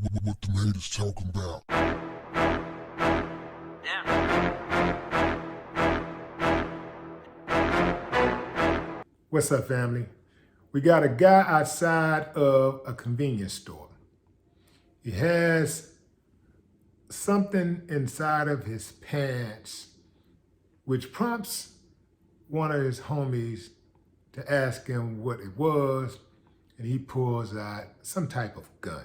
What the haters talking about? What's up, family? We got a guy outside of a convenience store. He has something inside of his pants, which prompts one of his homies to ask him what it was, and he pulls out some type of gun.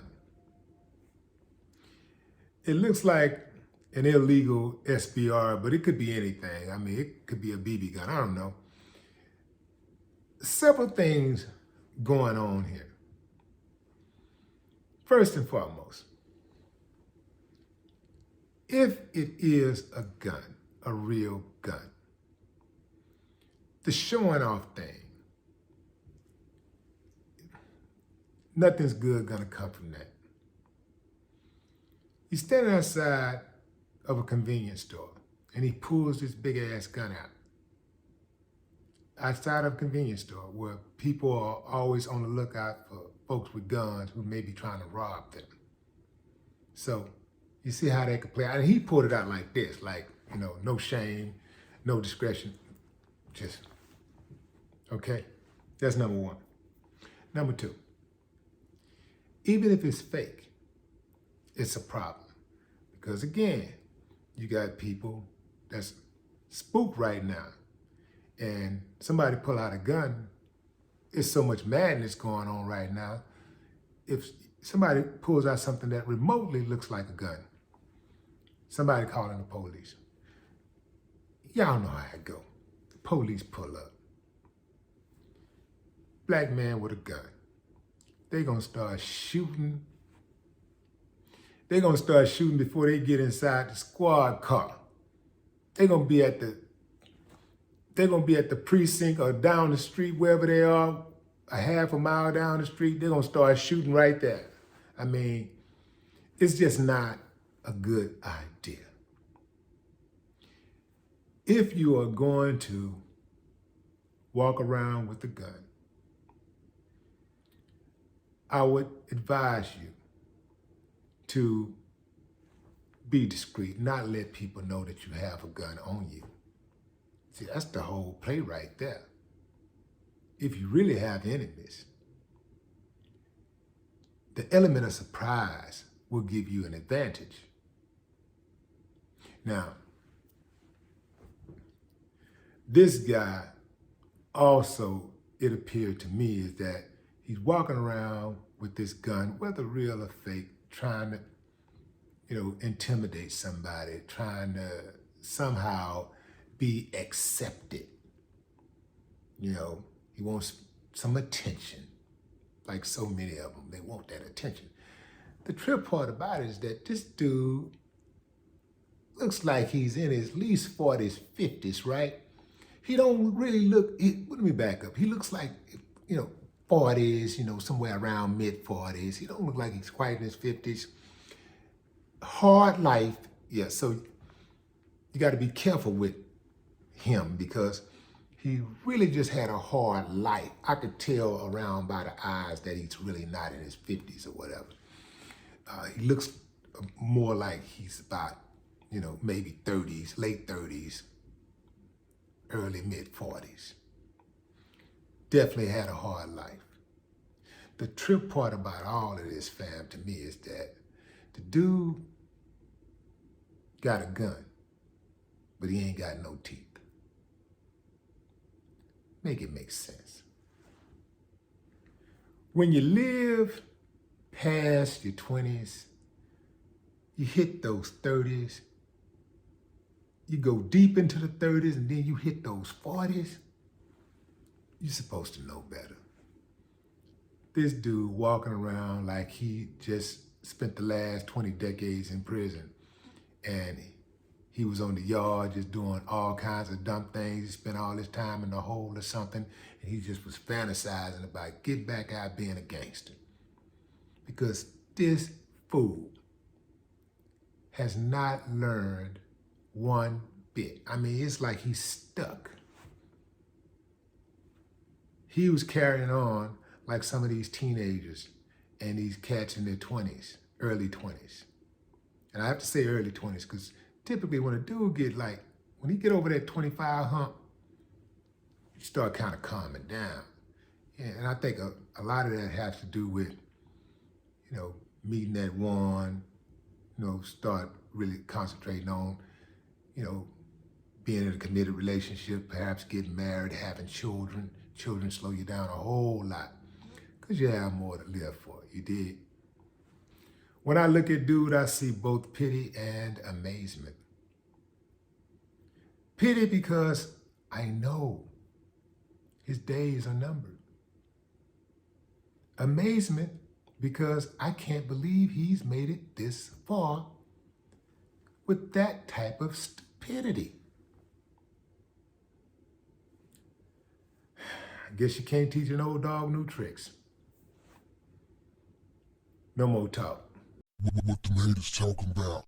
It looks like an illegal SBR, but it could be anything. I mean, it could be a BB gun. I don't know. Several things going on here. First and foremost, if it is a gun, a real gun, the showing off thing, nothing's good gonna come from that. He's standing outside of a convenience store and he pulls this big ass gun out. Outside of a convenience store where people are always on the lookout for folks with guns who may be trying to rob them. So you see how that could play out. And he pulled it out like this, like, no shame, no discretion, just, okay? That's number one. Number two, even if it's fake, it's a problem. Because again, you got people that's spooked right now. And somebody pull out a gun, it's so much madness going on right now. If somebody pulls out something that remotely looks like a gun, somebody calling the police. Y'all know how it go. The police pull up. Black man with a gun. They gonna start shooting. They gonna start shooting before they get inside the squad car. They're gonna be at the precinct or down the street, wherever they are, a half a mile down the street, they're gonna start shooting right there. I mean, it's just not a good idea. If you are going to walk around with a gun, I would advise you to be discreet, not let people know that you have a gun on you. See, that's the whole play right there. If you really have enemies, the element of surprise will give you an advantage. Now, this guy also, it appeared to me, is that he's walking around with this gun, whether real or fake, trying to, intimidate somebody, trying to somehow be accepted. He wants some attention, like so many of them. They want that attention. The trip part about it is that this dude looks like he's in his least 40s, 50s, right? He don't really look, let me back up. He looks like, 40s, somewhere around mid 40s. He don't look like he's quite in his 50s. Hard life, yeah, so you got to be careful with him because he really just had a hard life. I could tell around by the eyes that he's really not in his 50s or whatever. He looks more like he's about, maybe 30s, late 30s, early mid 40s. Definitely had a hard life. The trip part about all of this, fam, to me is that the dude got a gun, but he ain't got no teeth. Make it make sense. When you live past your 20s, you hit those 30s, you go deep into the 30s, and then you hit those 40s, you're supposed to know better. This dude walking around like he just spent the last 20 decades in prison, and he was on the yard just doing all kinds of dumb things. He spent all his time in the hole or something, and he just was fantasizing about get back out being a gangster. Because this fool has not learned one bit. I mean, it's like he's stuck. He was carrying on like some of these teenagers and these cats in their 20s, early 20s. And I have to say early 20s because typically when a dude when he get over that 25 hump, you start kind of calming down. And I think a lot of that has to do with, meeting that one, start really concentrating on, being in a committed relationship, perhaps getting married, having children. Children slow you down a whole lot because you have more to live for. You did. When I look at dude, I see both pity and amazement. Pity because I know his days are numbered. Amazement because I can't believe he's made it this far with that type of stupidity. I guess you can't teach an old dog new tricks. No more talk. What the haters talking about?